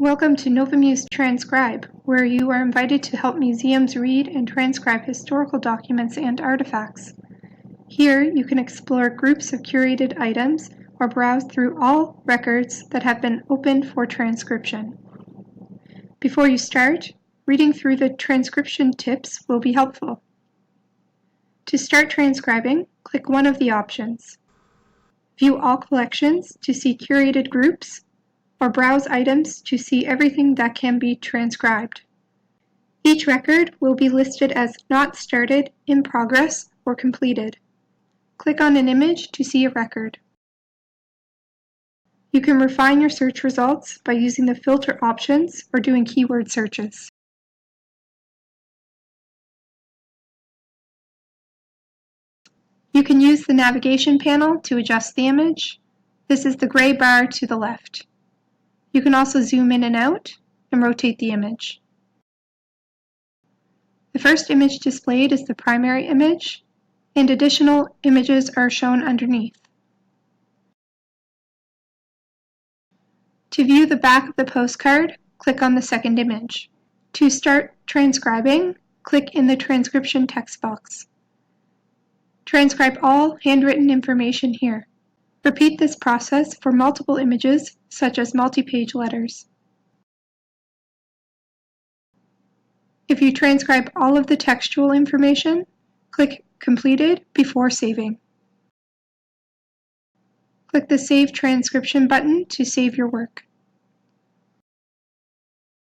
Welcome to NovaMuse Transcribe, where you are invited to help museums read and transcribe historical documents and artifacts. Here, you can explore groups of curated items or browse through all records that have been opened for transcription. Before you start, reading through the transcription tips will be helpful. To start transcribing, click one of the options. View all collections to see curated groups, or browse items to see everything that can be transcribed. Each record will be listed as not started, in progress, or completed. Click on an image to see a record. You can refine your search results by using the filter options or doing keyword searches. You can use the navigation panel to adjust the image. This is the gray bar to the left. You can also zoom in and out and rotate the image. The first image displayed is the primary image, and additional images are shown underneath. To view the back of the postcard, click on the second image. To start transcribing, click in the transcription text box. Transcribe all handwritten information here. Repeat this process for multiple images, such as multi-page letters. If you transcribe all of the textual information, click Completed before saving. Click the Save Transcription button to save your work.